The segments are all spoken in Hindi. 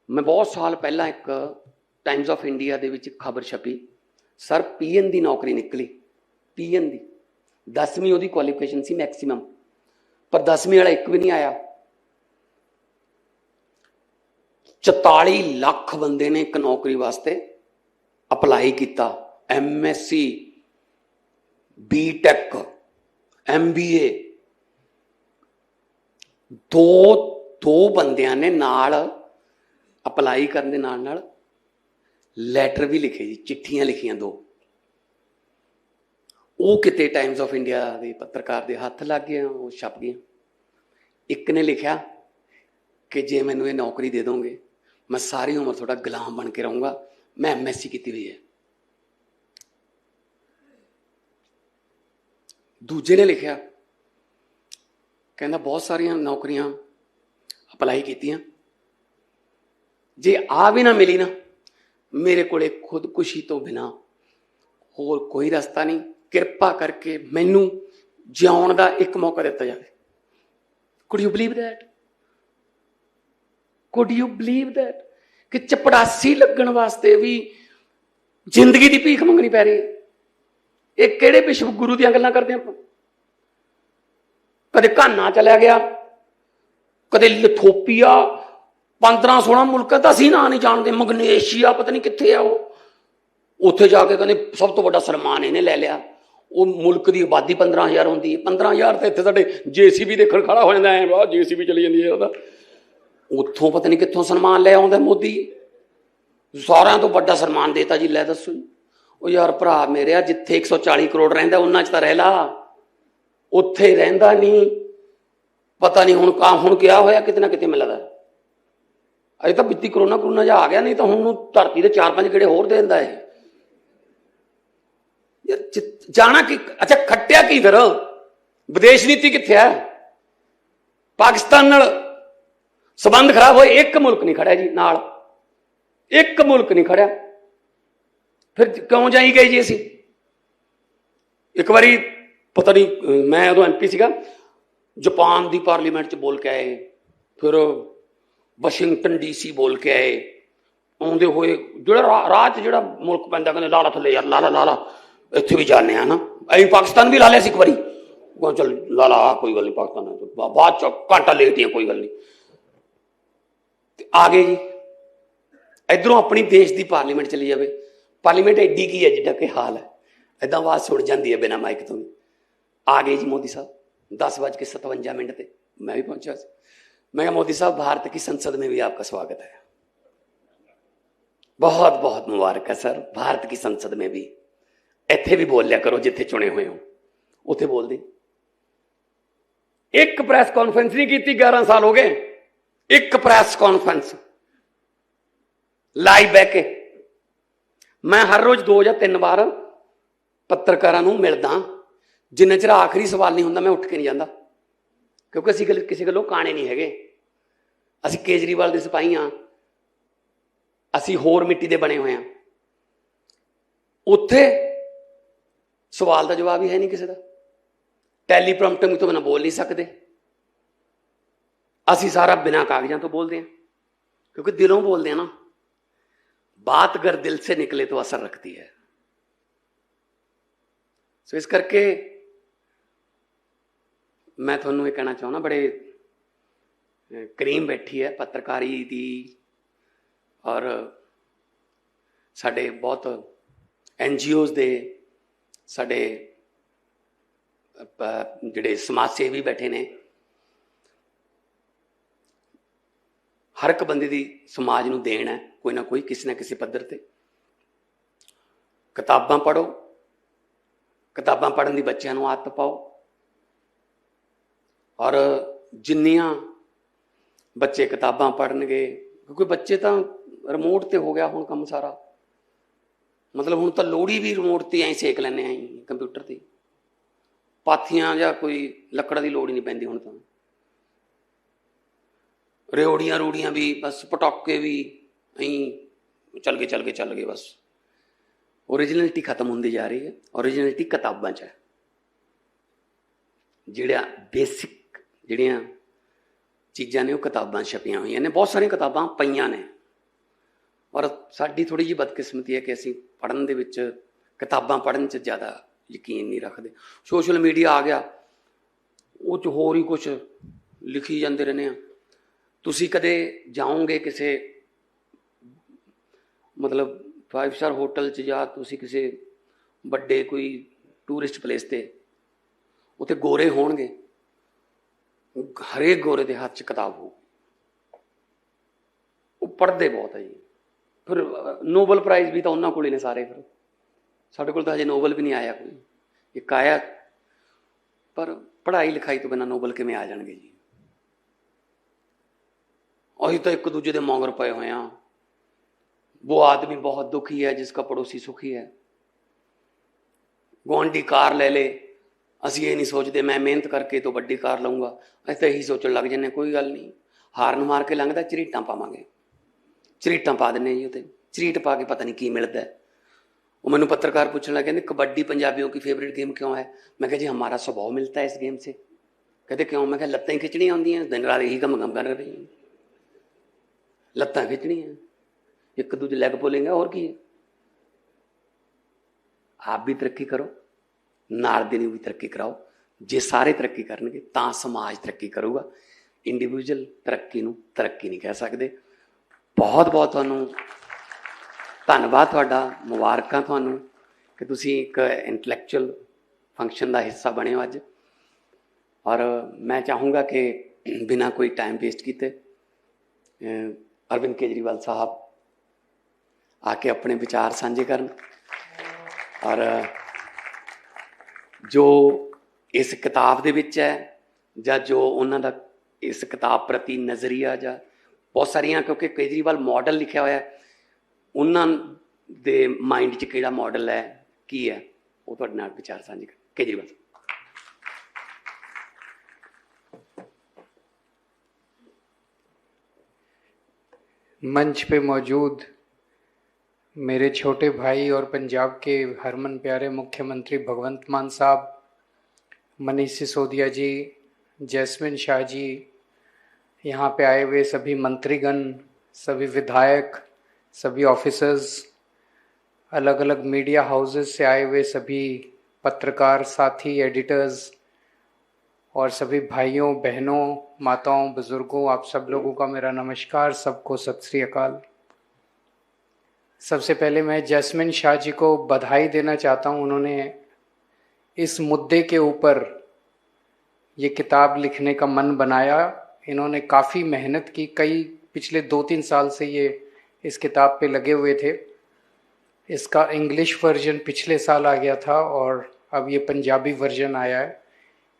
मैं बहुत साल पहला एक टाइम्स ऑफ इंडिया ਦੇ ਵਿੱਚ खबर छपी, सर पीएन की नौकरी निकली। पीएन की 10वीं ਉਹਦੀ ਕੁਆਲੀਫਿਕੇਸ਼ਨ ਸੀ मैक्सीमम, पर 10वीं वाला एक भी नहीं आया। 44 ਲੱਖ ਬੰਦੇ ਨੇ ਇੱਕ ਨੌਕਰੀ ਵਾਸਤੇ ਅਪਲਾਈ ਕੀਤਾ। MSc BTech MBA दो ਬੰਦਿਆਂ ਨੇ ਨਾਲ ਅਪਲਾਈ ਕਰਨ ਦੇ ਨਾਲ ਲੈਟਰ ਵੀ ਲਿਖੇ ਜੀ, ਚਿੱਠੀਆਂ ਲਿਖੀਆਂ ਦੋ। ਉਹ ਕਿਤੇ ਟਾਈਮਸ ਆਫ ਇੰਡੀਆ ਦੇ ਪੱਤਰਕਾਰ ਦੇ ਹੱਥ ਲੱਗ ਗਈਆਂ, ਉਹ ਛਪ ਗਈਆਂ। ਇੱਕ ਨੇ ਲਿਖਿਆ ਕਿ ਜੇ ਮੈਨੂੰ ਇਹ ਨੌਕਰੀ ਦੇ ਦੋਗੇ ਮੈਂ ਸਾਰੀ ਉਮਰ ਤੁਹਾਡਾ ਗੁਲਾਮ ਬਣ ਕੇ ਰਹੂੰਗਾ, ਮੈਂ MSc ਕੀਤੀ ਹੋਈ ਹੈ। ਦੂਜੇ ਨੇ ਲਿਖਿਆ, ਕਹਿੰਦਾ ਬਹੁਤ ਸਾਰੀਆਂ ਨੌਕਰੀਆਂ ਅਪਲਾਈ ਕੀਤੀਆਂ, ਜੇ ਆ ਵੀ ਨਾ ਮਿਲੀ ਨਾ, ਮੇਰੇ ਕੋਲੇ ਖੁਦਕੁਸ਼ੀ ਤੋਂ ਬਿਨਾ ਹੋਰ ਕੋਈ ਰਸਤਾ ਨਹੀਂ, ਕਿਰਪਾ ਕਰਕੇ ਮੈਨੂੰ ਜਿਉਣ ਦਾ ਇੱਕ ਮੌਕਾ ਦਿੱਤਾ ਜਾਵੇ। Could you believe that? Could you believe that ਕਿ ਚਪੜਾਸੀ ਲੱਗਣ ਵਾਸਤੇ ਵੀ ਜ਼ਿੰਦਗੀ ਦੀ ਭੀਖ ਮੰਗਣੀ ਪੈ ਰਹੀ ਹੈ। ਇਹ ਕਿਹੜੇ ਵਿਸ਼ਵ ਗੁਰੂ ਦੀਆਂ ਗੱਲਾਂ ਕਰਦੇ ਆਪਾਂ? ਕਦੇ ਘਾਨਾ ਚਲਿਆ ਗਿਆ, ਕਦੇ ਲਿਥੋਪੀਆ, 15-16 ਮੁਲਕਾਂ ਦਾ ਅਸੀਂ ਨਾਂ ਨਹੀਂ ਜਾਣਦੇ। ਮਗਨੇਸ਼ੀਆ ਪਤਾ ਨਹੀਂ ਕਿੱਥੇ ਆ ਉਹ। ਉੱਥੇ ਜਾ ਕੇ ਕਹਿੰਦੇ ਸਭ ਤੋਂ ਵੱਡਾ ਸਨਮਾਨ ਇਹਨੇ ਲੈ ਲਿਆ। ਉਹ ਮੁਲਕ ਦੀ ਆਬਾਦੀ 15,000 ਹੁੰਦੀ ਹੈ। 15,000 ਤਾਂ ਇੱਥੇ ਸਾਡੇ JCB ਦੇਖਣ ਖੜਾ ਹੋ ਜਾਂਦਾ ਹੈ, ਵਾਹ JCB ਚਲੀ ਜਾਂਦੀ ਹੈ ਉਹਦਾ। ਉੱਥੋਂ ਪਤਾ ਨਹੀਂ ਕਿੱਥੋਂ ਸਨਮਾਨ ਲੈ ਆਉਂਦਾ ਮੋਦੀ। ਸਾਰਿਆਂ ਤੋਂ ਵੱਡਾ ਸਨਮਾਨ ਦੇਤਾ ਜੀ। ਲੈ ਦੱਸੋ ਜੀ। ਉਹ ਯਾਰ ਭਰਾ ਮੇਰਿਆ, ਜਿੱਥੇ 140 ਕਰੋੜ ਰਹਿੰਦਾ ਉਹਨਾਂ 'ਚ ਤਾਂ ਰਹਿ ਲਾ, ਉੱਥੇ ਰਹਿੰਦਾ ਨਹੀਂ। ਪਤਾ ਨਹੀਂ ਹੁਣ ਕਿਹਾ ਹੋਇਆ, ਕਿਤੇ ਨਾ ਕਿਤੇ ਮਿਲਦਾ। ਅਜੇ ਤਾਂ ਵਿੱਤੀ ਕਰੋਨਾ ਜਿਹਾ ਆ ਗਿਆ, ਨਹੀਂ ਤਾਂ ਹੁਣ ਧਰਤੀ ਦੇ 4-5 ਗੇੜੇ ਹੋਰ ਦੇ ਦਿੰਦਾ ਹੈ ਯਾਰ। ਜਾਣਾ ਕਿ ਅੱਛਾ ਖੱਟਿਆ ਕੀ ਫਿਰ? ਵਿਦੇਸ਼ ਨੀਤੀ ਕਿੱਥੇ ਹੈ? ਪਾਕਿਸਤਾਨ ਨਾਲ ਸੰਬੰਧ ਖਰਾਬ ਹੋਏ, ਇੱਕ ਮੁਲਕ ਨਹੀਂ ਖੜਿਆ ਜੀ ਨਾਲ, ਇੱਕ ਮੁਲਕ ਨਹੀਂ ਖੜਿਆ। ਫਿਰ ਕਿਉਂ ਜਾਈ ਗਏ ਜੀ ਅਸੀਂ? ਇੱਕ ਵਾਰੀ ਪਤਾ ਨਹੀਂ, ਮੈਂ ਉਦੋਂ MP ਸੀਗਾ, ਜਾਪਾਨ ਦੀ ਪਾਰਲੀਮੈਂਟ 'ਚ ਬੋਲ ਕੇ ਆਏ, ਫਿਰ ਵਾਸ਼ਿੰਗਟਨ DC ਬੋਲ ਕੇ ਆਏ। ਆਉਂਦੇ ਹੋਏ ਜਿਹੜਾ ਰਾਹ 'ਚ ਜਿਹੜਾ ਮੁਲਕ ਪੈਂਦਾ, ਕਹਿੰਦੇ ਲਾ ਲਾ ਥੱਲੇ ਯਾਰ, ਲਾ ਲਾ ਇੱਥੇ ਵੀ ਜਾਂਦੇ ਆ ਨਾ। ਅਸੀਂ ਪਾਕਿਸਤਾਨ ਵੀ ਲਾ ਲਿਆ ਸੀ ਇੱਕ ਵਾਰੀ, ਚੱਲ ਲਾ ਲਾ ਕੋਈ ਗੱਲ ਨਹੀਂ, ਪਾਕਿਸਤਾਨ ਬਾਅਦ 'ਚ ਘੰਟਾ ਲੇਟ ਹੀ ਕੋਈ ਗੱਲ ਨਹੀਂ। ਤੇ ਆ ਗਏ ਜੀ ਇੱਧਰੋਂ, ਆਪਣੀ ਦੇਸ਼ ਦੀ ਪਾਰਲੀਮੈਂਟ ਚਲੀ ਜਾਵੇ। ਪਾਰਲੀਮੈਂਟ ਐਡੀ ਕੀ ਹੈ ਜਿੱਡਾ ਕਿ ਹਾਲ ਹੈ, ਇੱਦਾਂ ਆਵਾਜ਼ ਸੁਣ ਜਾਂਦੀ ਹੈ ਬਿਨਾਂ ਮਾਈਕ ਤੋਂ ਵੀ। ਆ ਗਏ ਜੀ मोदी साहब 10:57 पे। मैं भी पहुंचा। मैं कहा मोदी साहब, भारत की संसद में भी आपका स्वागत है, बहुत बहुत मुबारक है सर। भारत की संसद में भी ਇੱਥੇ ਵੀ ਬੋਲ ਲਿਆ ਕਰੋ ਜਿੱਥੇ ਚੁਣੇ ਹੋਏ ਹੋ। ਉੱਥੇ ਬੋਲਦੇ ਇੱਕ ਪ੍ਰੈਸ ਕਾਨਫਰੰਸ ਨਹੀਂ ਕੀਤੀ, 11 ਸਾਲ ਹੋ ਗਏ। ਇੱਕ ਪ੍ਰੈਸ ਕਾਨਫਰੰਸ ਲਾਈਵ ਬਹਿ ਕੇ। ਮੈਂ ਹਰ ਰੋਜ਼ 2 ਜਾਂ 3 ਵਾਰ ਪੱਤਰਕਾਰਾਂ ਨੂੰ ਮਿਲਦਾ। ਜਿੰਨੇ ਚਿਰ ਆਖਰੀ ਸਵਾਲ ਨਹੀਂ ਹੁੰਦਾ ਮੈਂ ਉੱਠ ਕੇ ਨਹੀਂ ਜਾਂਦਾ, ਕਿਉਂਕਿ ਅਸੀਂ ਕਿਸੇ ਗੱਲੋਂ ਕਾਣੇ ਨਹੀਂ ਹੈਗੇ। ਅਸੀਂ ਕੇਜਰੀਵਾਲ ਦੇ ਸਿਪਾਹੀ ਹਾਂ, ਅਸੀਂ ਹੋਰ ਮਿੱਟੀ ਦੇ ਬਣੇ ਹੋਏ ਹਾਂ। ਉੱਥੇ ਸਵਾਲ ਦਾ ਜਵਾਬ ਹੀ ਹੈ ਨਹੀਂ ਕਿਸੇ ਦਾ। ਟੈਲੀਪ੍ਰੋਮਪਟਰ ਤੋਂ ਬਿਨਾਂ ਬੋਲ ਨਹੀਂ ਸਕਦੇ। ਅਸੀਂ ਸਾਰਾ ਬਿਨਾਂ ਕਾਗਜ਼ਾਂ ਤੋਂ ਬੋਲਦੇ ਹਾਂ, ਕਿਉਂਕਿ ਦਿਲੋਂ ਬੋਲਦੇ ਹਾਂ ਨਾ। ਬਾਤ ਅਗਰ ਦਿਲ ਸੇ ਨਿਕਲੇ ਤਾਂ ਅਸਰ ਰੱਖਦੀ ਹੈ। ਸੋ ਇਸ ਕਰਕੇ ਮੈਂ ਤੁਹਾਨੂੰ ਇਹ ਕਹਿਣਾ ਚਾਹੁੰਦਾ, ਬੜੇ ਕਰੀਮ ਬੈਠੀ ਹੈ ਪੱਤਰਕਾਰੀ ਦੀ, ਔਰ ਸਾਡੇ ਬਹੁਤ NGOs ਦੇ, ਸਾਡੇ ਜਿਹੜੇ ਸਮਾਜ ਸੇਵੀ ਬੈਠੇ ਨੇ। ਹਰ ਇੱਕ ਬੰਦੇ ਦੀ ਸਮਾਜ ਨੂੰ ਦੇਣ ਹੈ ਕੋਈ ਨਾ ਕੋਈ, ਕਿਸੇ ਨਾ ਕਿਸੇ ਪੱਧਰ ਤੇ। ਕਿਤਾਬਾਂ ਪੜ੍ਹੋ, ਕਿਤਾਬਾਂ ਪੜ੍ਹਨ ਦੀ ਬੱਚਿਆਂ ਨੂੰ ਆਦਤ ਪਾਓ, ਔਰ ਜਿੰਨੀਆਂ ਬੱਚੇ ਕਿਤਾਬਾਂ ਪੜ੍ਹਨਗੇ, ਕਿਉਂਕਿ ਬੱਚੇ ਤਾਂ ਰਿਮੋਟ ਤੇ ਹੋ ਗਿਆ ਹੁਣ ਕੰਮ ਸਾਰਾ। ਮਤਲਬ ਹੁਣ ਤਾਂ ਲੋਹੜੀ ਵੀ ਰਿਮੋਟ ਤੇ ਐਂ ਸੇਕ ਲੈਂਦੇ ਆਂ ਕੰਪਿਊਟਰ ਤੇ। ਪਾਥੀਆਂ ਜਾਂ ਕੋਈ ਲੱਕੜਾਂ ਦੀ ਲੋੜ ਹੀ ਨਹੀਂ ਪੈਂਦੀ ਹੁਣ ਤਾਂ। ਰਿਓੜੀਆਂ ਰੂੜੀਆਂ ਵੀ ਬਸ, ਪਟਾਕੇ ਵੀ ਐਂ ਚੱਲ ਗਏ ਬਸ। ਓਰੀਜਨਲਿਟੀ ਖਤਮ ਹੁੰਦੀ ਜਾ ਰਹੀ ਹੈ। ਓਰੀਜਨਲਿਟੀ ਕਿਤਾਬਾਂ 'ਚ ਹੈ। ਜਿਹੜਾ ਬੇਸਿਕ ਜਿਹੜੀਆਂ ਚੀਜ਼ਾਂ ਨੇ ਉਹ ਕਿਤਾਬਾਂ ਛਪੀਆਂ ਹੋਈਆਂ ਨੇ। ਬਹੁਤ ਸਾਰੀਆਂ ਕਿਤਾਬਾਂ ਪਈਆਂ ਨੇ, ਔਰ ਸਾਡੀ ਥੋੜੀ ਜਿਹੀ ਬਦਕਿਸਮਤੀ ਹੈ ਕਿ ਅਸੀਂ ਪੜ੍ਹਨ ਦੇ ਵਿੱਚ, ਕਿਤਾਬਾਂ ਪੜ੍ਹਨ 'ਚ ਜ਼ਿਆਦਾ ਯਕੀਨ ਨਹੀਂ ਰੱਖਦੇ। ਸੋਸ਼ਲ ਮੀਡੀਆ ਆ ਗਿਆ, ਉਹ 'ਚ ਹੋਰ ਹੀ ਕੁਛ ਲਿਖੀ ਜਾਂਦੇ ਰਹਿੰਦੇ ਆ। ਤੁਸੀਂ ਕਦੇ ਜਾਓਗੇ ਕਿਸੇ ਮਤਲਬ 5 ਸਟਾਰ ਹੋਟਲ 'ਚ ਜਾਂ ਤੁਸੀਂ ਕਿਸੇ ਵੱਡੇ ਕੋਈ ਟੂਰਿਸਟ ਪਲੇਸ 'ਤੇ, ਉੱਥੇ ਗੋਰੇ ਹੋਣਗੇ, ਹਰੇਕ ਗੋਰੇ ਦੇ ਹੱਥ 'ਚ ਕਿਤਾਬ ਹੋਊ, ਉਹ ਪੜ੍ਹਦੇ ਬਹੁਤ ਹੈ ਜੀ। ਫਿਰ ਨੋਬਲ ਪ੍ਰਾਈਜ਼ ਵੀ ਤਾਂ ਉਹਨਾਂ ਕੋਲ ਹੀ ਨੇ ਸਾਰੇ। ਫਿਰ ਸਾਡੇ ਕੋਲ ਤਾਂ ਹਜੇ ਨੋਬਲ ਵੀ ਨਹੀਂ ਆਇਆ ਕੋਈ, ਇੱਕ ਆਇਆ, ਪਰ ਪੜ੍ਹਾਈ ਲਿਖਾਈ ਤੋਂ ਬਿਨਾਂ ਨੋਬਲ ਕਿਵੇਂ ਆ ਜਾਣਗੇ ਜੀ। ਅਸੀਂ ਤਾਂ ਇੱਕ ਦੂਜੇ ਦੇ ਮਗਰ ਪਏ ਹੋਏ ਹਾਂ। वो आदमी बहुत दुखी है जिसका पड़ोसी सुखी है। गुआंढी कार ले ले, ਅਸੀਂ ਇਹ ਨਹੀਂ ਸੋਚਦੇ ਮੈਂ ਮਿਹਨਤ ਕਰਕੇ ਤੋਂ ਵੱਡੀ ਕਾਰ ਲਊਂਗਾ। ਅਸੀਂ ਤਾਂ ਇਹੀ ਸੋਚਣ ਲੱਗ ਜੰਨੇ ਕੋਈ ਗੱਲ ਨਹੀਂ, ਹਾਰਨ ਮਾਰ ਕੇ ਲੰਘਦਾ ਝਰੀਟਾਂ ਪਾਵਾਂਗੇ, ਝਰੀਟਾਂ ਪਾ ਦਿੰਦੇ ਜੀ। ਉੱਤੇ ਝਰੀਟ ਪਾ ਕੇ ਪਤਾ ਨਹੀਂ ਕੀ ਮਿਲਦਾ। ਉਹ ਮੈਨੂੰ ਪੱਤਰਕਾਰ ਪੁੱਛਣ ਲੱਗੇ, ਕਹਿੰਦੇ ਕਬड्डी पंजाबियों की फेवरेट गेम क्यों है? मैं कहा जी हमारा स्वभाव मिलता है इस गेम से। कहते क्यों? मैं कहा लत्तां ही खिंचणियां होंदियां, दिन रात यही काम कर रहे हैं, लत्तां खिंचणियां, एक दूजे लैग बोलेंगे और की है। आप भी तरक्की करो, नाल दे भी तरक्की कराओ। जे सारे तरक्की करनगे तां समाज तरक्की करूगा। इंडिविजुअल तरक्की नूं तरक्की नहीं कह सकते। बहुत बहुत तुहानूं धन्नवाद तुहाडा, मुबारकां तुहानूं कि तुसीं एक इंटलैक्चुअल फंक्शन का हिस्सा बने हो अज। और मैं चाहूँगा कि बिना कोई टाइम वेस्ट किए अरविंद केजरीवाल साहब आके अपने विचार साझे करन। और जो इस किताब दे विच है ਜਾਂ जो उन्हां दा इस किताब प्रति नज़रिया ਜਾਂ बहुत सारिया, क्योंकि केजरीवाल मॉडल लिखा होया है, उन्हां दे माइंड च किहड़ा मॉडल है की है, वो तुहाडे नाल विचार साझे कर। केजरीवाल मंच पे मौजूद मेरे छोटे भाई और पंजाब के हरमन प्यारे मुख्यमंत्री भगवंत मान साहब, मनीष सिसोदिया जी, जैस्मिन शाह जी, यहाँ पे आए हुए सभी मंत्रीगण, सभी विधायक, सभी ऑफिसर्स, अलग अलग मीडिया हाउसेस से आए हुए सभी पत्रकार साथी, एडिटर्स और सभी भाइयों बहनों, माताओं, बुजुर्गों, आप सब लोगों का मेरा नमस्कार, सबको सत श्री अकाल। सबसे पहले मैं जैस्मिन शाह जी को बधाई देना चाहता हूँ। उन्होंने इस मुद्दे के ऊपर ये किताब लिखने का मन बनाया। इन्होंने काफ़ी मेहनत की, कई पिछले 2-3 साल से ये इस किताब पे लगे हुए थे। इसका इंग्लिश वर्जन पिछले साल आ गया था और अब ये पंजाबी वर्जन आया है।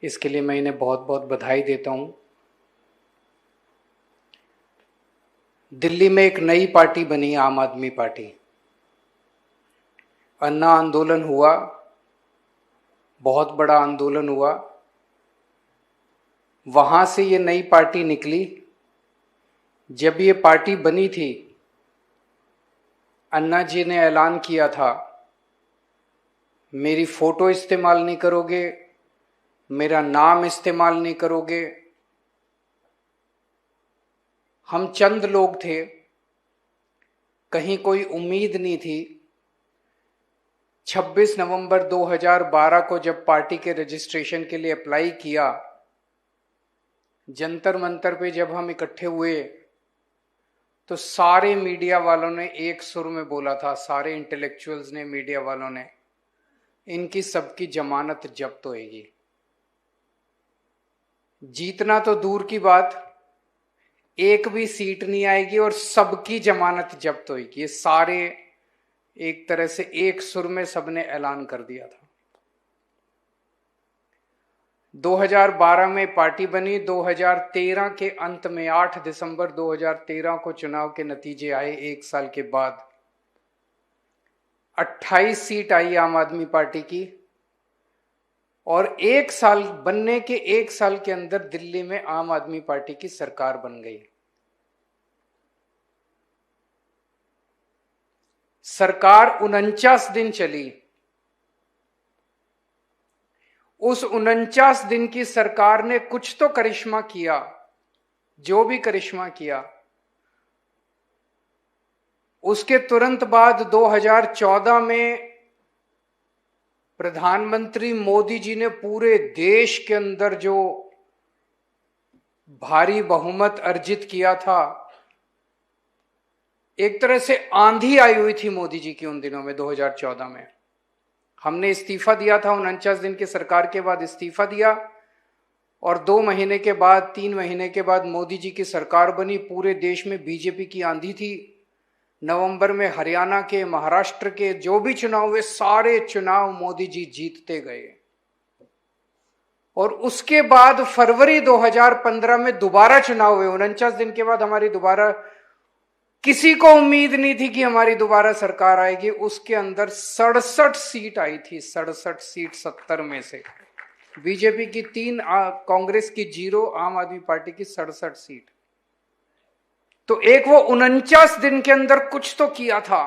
इसके लिए मैं इन्हें बहुत बहुत बधाई देता हूँ। दिल्ली में एक नई पार्टी बनी, आम आदमी पार्टी। अन्ना आंदोलन हुआ, बहुत बड़ा आंदोलन हुआ, वहाँ से ये नई पार्टी निकली। जब ये पार्टी बनी थी, अन्ना जी ने ऐलान किया था, मेरी फ़ोटो इस्तेमाल नहीं करोगे, मेरा नाम इस्तेमाल नहीं करोगे। हम चंद लोग थे, कहीं कोई उम्मीद नहीं थी। 26 नवंबर 2012 को जब पार्टी के रजिस्ट्रेशन के लिए अप्लाई किया, जंतर मंतर पे जब हम इकट्ठे हुए तो सारे मीडिया वालों ने एक सुर में बोला था, सारे इंटेलेक्चुअल्स ने, मीडिया वालों ने, इनकी सबकी जमानत जब्त होएगी। जीतना तो दूर की बात, एक भी सीट नहीं आएगी और सबकी जमानत जब्त होगी। ये सारे एक तरह से एक सुर में सबने ऐलान कर दिया था। 2012 में पार्टी बनी। 2013 के अंत में 8 दिसंबर 2013 को चुनाव के नतीजे आए। एक साल के बाद 28 सीट आई आम आदमी पार्टी की और एक साल बनने के एक साल के अंदर दिल्ली में आम आदमी पार्टी की सरकार बन गई। सरकार 49 दिन चली। उस 49 दिन की सरकार ने कुछ तो करिश्मा किया, जो भी करिश्मा किया उसके तुरंत बाद 2014 में प्रधानमंत्री मोदी जी ने पूरे देश के अंदर जो भारी बहुमत अर्जित किया था, एक तरह से आंधी आई हुई थी मोदी जी की उन दिनों में। 2014 में हमने इस्तीफा दिया था, 49 दिन की सरकार के बाद इस्तीफा दिया, और 2 महीने के बाद 3 महीने के बाद मोदी जी की सरकार बनी। पूरे देश में बीजेपी की आंधी थी। नवंबर में हरियाणा के, महाराष्ट्र के जो भी चुनाव हुए, सारे चुनाव मोदी जी जीतते गए। और उसके बाद फरवरी 2015 में दोबारा चुनाव हुए। 49 दिन के बाद हमारी दोबारा, किसी को उम्मीद नहीं थी कि हमारी दोबारा सरकार आएगी। उसके अंदर 67 सीट आई थी, 67 सीट 70 में से। बीजेपी की 3, कांग्रेस की 0, आम आदमी पार्टी की 67 सीट। तो एक वो 49 दिन के अंदर कुछ तो किया था,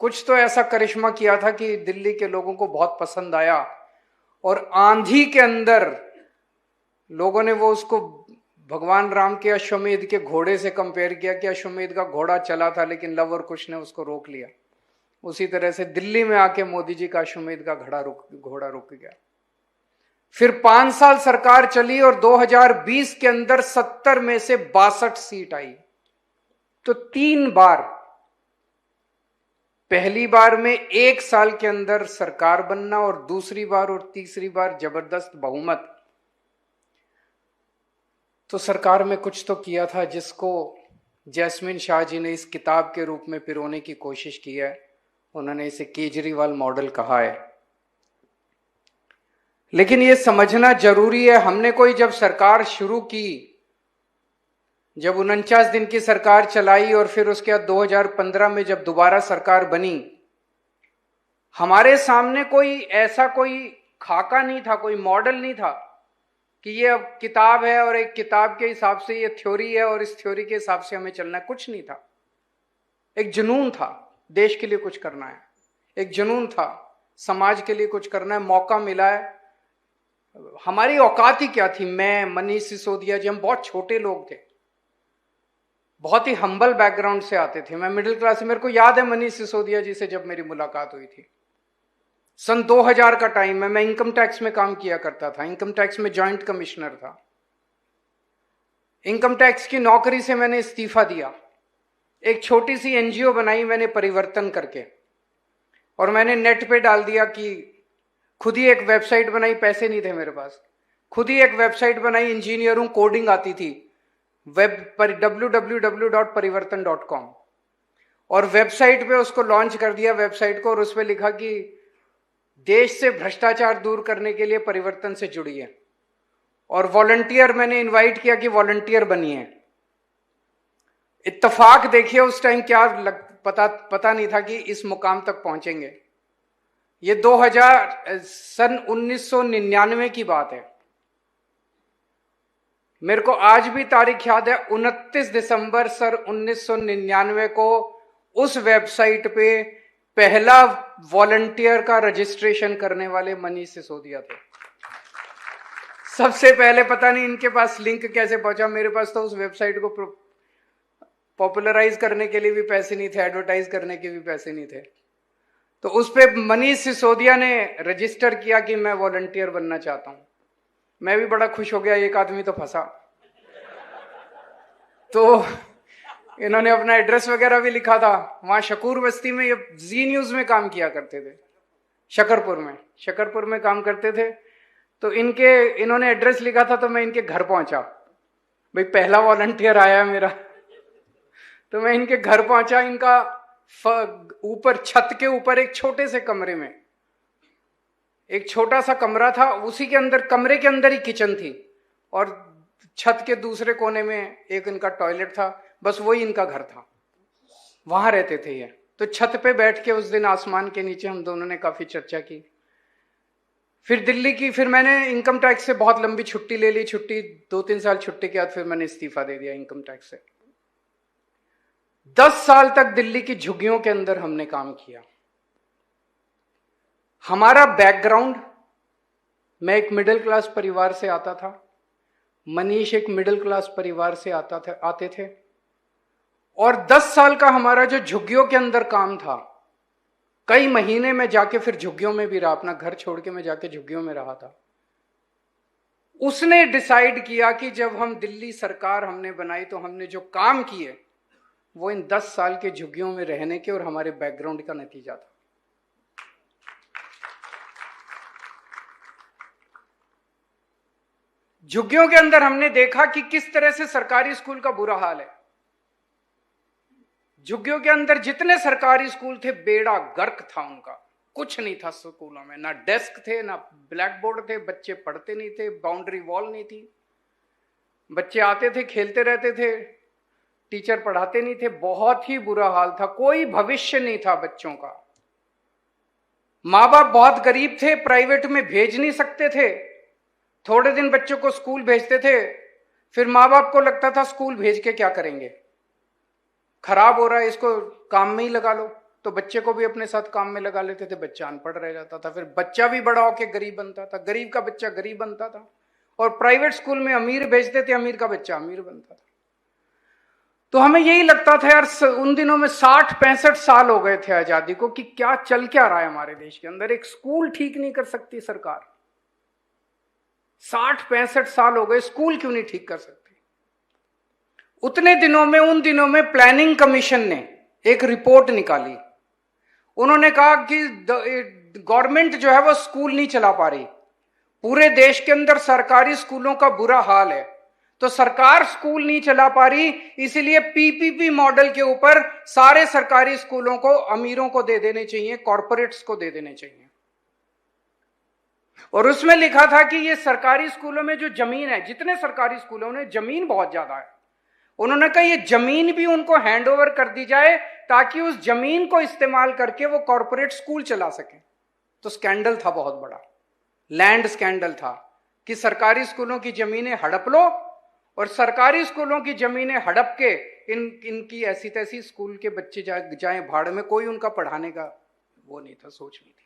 कुछ तो ऐसा करिश्मा किया था कि दिल्ली के लोगों को बहुत पसंद आया। और आंधी के अंदर लोगों ने वो उसको भगवान राम के अश्वमेध के घोड़े से कंपेयर किया कि अश्वमेध का घोड़ा चला था लेकिन लव और कुश ने उसको रोक लिया। उसी तरह से दिल्ली में आके मोदी जी का अश्वमेध का घोड़ा रुक गया। फिर 5 साल सरकार चली और 2020 के अंदर 70 में से 62 सीट आई। तो 3 बार, पहली बार में 1 साल के अंदर सरकार बनना, और दूसरी बार और तीसरी बार जबरदस्त बहुमत। तो सरकार में कुछ तो किया था, जिसको जैस्मिन शाह जी ने इस किताब के रूप में पिरोने की कोशिश की है। उन्होंने इसे केजरीवाल मॉडल कहा है। लेकिन यह समझना जरूरी है, हमने कोई जब सरकार शुरू की, जब 49 दिन की सरकार चलाई और फिर उसके बाद 2015 में जब दोबारा सरकार बनी, हमारे सामने कोई ऐसा कोई खाका नहीं था, कोई मॉडल नहीं था कि ये अब किताब है और एक किताब के हिसाब से ये थ्योरी है और इस थ्योरी के हिसाब से हमें चलना है। कुछ नहीं था। एक जुनून था, देश के लिए कुछ करना है। एक जुनून था, समाज के लिए कुछ करना है। मौका मिला है। हमारी औकात ही क्या थी? मैं, मनीष सिसोदिया जी, हम बहुत छोटे लोग थे, बहुत ही हम्बल बैकग्राउंड से आते थे। मैं मिडिल क्लास से, मेरे को याद है मनीष सिसोदिया जी से जब मेरी मुलाकात हुई थी, सन 2000 का टाइम है। मैं इनकम टैक्स में काम किया करता था, इनकम टैक्स में जॉइंट कमिश्नर था। इनकम टैक्स की नौकरी से मैंने इस्तीफा दिया, एक छोटी सी एनजीओ बनाई मैंने परिवर्तन करके, और मैंने नेट पे डाल दिया कि खुद ही एक वेबसाइट बनाई। पैसे नहीं थे मेरे पास, खुद ही एक वेबसाइट बनाई। इंजीनियर हूं, कोडिंग आती थी, वेब पर www.parivartan.com, और वेबसाइट पे उसको लॉन्च कर दिया वेबसाइट को, और उस पर लिखा कि देश से भ्रष्टाचार दूर करने के लिए परिवर्तन से जुड़िए। और वॉलंटियर मैंने इनवाइट किया कि वॉलंटियर बनिए। इत्तेफाक देखिए उस टाइम क्या पता नहीं था कि इस मुकाम तक पहुंचेंगे। ये सन 1999 की बात है। मेरे को आज भी तारीख याद है, 29 दिसंबर सन 1999 को उस वेबसाइट पे पहला वॉलंटियर का रजिस्ट्रेशन करने वाले मनीष सिसोदिया थे। सबसे पहले, पता नहीं इनके पास लिंक कैसे पहुंचा, मेरे पास तो उस वेबसाइट को पॉपुलराइज करने के लिए भी पैसे नहीं थे, एडवर्टाइज करने के भी पैसे नहीं थे। तो उस पे मनीष सिसोदिया ने रजिस्टर किया कि मैं वॉलंटियर बनना चाहता हूं। मैं भी बड़ा खुश हो गया, एक आदमी तो फंसा। तो इन्होंने अपना एड्रेस वगैरह भी लिखा था। वहां शकूर बस्ती में, ये जी न्यूज में काम किया करते थे, शकरपुर में काम करते थे। तो इन्होंने एड्रेस लिखा था, तो मैं इनके घर पहुंचा। भाई पहला वॉलंटियर आया मेरा। तो मैं इनके घर पहुंचा। इनका ऊपर, छत के ऊपर एक छोटे से कमरे में एक छोटा सा कमरा था, उसी के अंदर, कमरे के अंदर ही किचन थी, और छत के दूसरे कोने में एक इनका टॉयलेट था। बस वही इनका घर था, वहां रहते थे ये। तो छत पे बैठ के उस दिन आसमान के नीचे हम दोनों ने काफी चर्चा की। फिर दिल्ली की, फिर मैंने इनकम टैक्स से बहुत लंबी छुट्टी ले ली। 2-3 साल छुट्टी के बाद फिर मैंने इस्तीफा दे दिया इनकम टैक्स से। 10 साल तक दिल्ली की झुग्गियों के अंदर हमने काम किया। हमारा बैकग्राउंड, मैं एक मिडिल क्लास परिवार से आता था, मनीष एक मिडिल क्लास परिवार से आते थे, और 10 साल का हमारा जो झुग्गियों के अंदर काम था, कई महीने में जाके फिर झुग्गियों में भी रहा, अपना घर छोड़ के मैं जाके झुग्गियों में रहा था। उसने डिसाइड किया कि जब हम दिल्ली सरकार हमने बनाई तो हमने जो काम किए वो इन 10 साल के झुग्गियों में रहने के और हमारे बैकग्राउंड का नतीजा था। झुग्गियों के अंदर हमने देखा कि किस तरह से सरकारी स्कूल का बुरा हाल है। झुग्गियों के अंदर जितने सरकारी स्कूल थे बेड़ा गर्क था उनका, कुछ नहीं था स्कूलों में, ना डेस्क थे, ना ब्लैक बोर्ड थे, बच्चे पढ़ते नहीं थे, बाउंड्री वॉल नहीं थी, बच्चे आते थे खेलते रहते थे, टीचर पढ़ाते नहीं थे, बहुत ही बुरा हाल था, कोई भविष्य नहीं था बच्चों का। माँ बाप बहुत गरीब थे, प्राइवेट में भेज नहीं सकते थे, थोड़े दिन बच्चों को स्कूल भेजते थे, फिर माँ बाप को लगता था स्कूल भेज के क्या करेंगे, खराब हो रहा है इसको काम में ही लगा लो, तो बच्चे को भी अपने साथ काम में लगा लेते थे, बच्चा अनपढ़ रह जाता था, फिर बच्चा भी बड़ा होके गरीब बनता था, गरीब का बच्चा गरीब बनता था, और प्राइवेट स्कूल में अमीर भेजते थे, अमीर का बच्चा अमीर बनता था। तो हमें यही लगता था यार, उन दिनों में 60-65 साल हो गए थे आजादी को, कि क्या चल क्या रहा है हमारे देश के अंदर, एक स्कूल ठीक नहीं कर सकती सरकार। 60-65 साल हो गए, स्कूल क्यों नहीं ठीक कर सकती। उतने दिनों में, उन दिनों में प्लानिंग कमीशन ने एक रिपोर्ट निकाली। उन्होंने कहा कि गवर्नमेंट जो है वो स्कूल नहीं चला पा रही, पूरे देश के अंदर सरकारी स्कूलों का बुरा हाल है, तो सरकार स्कूल नहीं चला पा रही, इसलिए पीपीपी मॉडल के ऊपर सारे सरकारी स्कूलों को अमीरों को दे देने चाहिए, कॉरपोरेट्स को दे देने चाहिए। और उसमें लिखा था कि ये सरकारी स्कूलों में जो जमीन है, जितने सरकारी स्कूलों में जमीन बहुत ज्यादा है, उन्होंने कहा ये जमीन भी उनको हैंड ओवर कर दी जाए ताकि उस जमीन को इस्तेमाल करके वो कॉरपोरेट स्कूल चला सके। तो स्कैंडल था बहुत बड़ा, लैंड स्कैंडल था कि सरकारी स्कूलों की जमीनें हड़प लो और सरकारी स्कूलों की जमीनें हड़प के इनकी ऐसी तैसी स्कूल के बच्चे जाएं भाड़ में, कोई उनका पढ़ाने का वो नहीं था, सोच नहीं थी।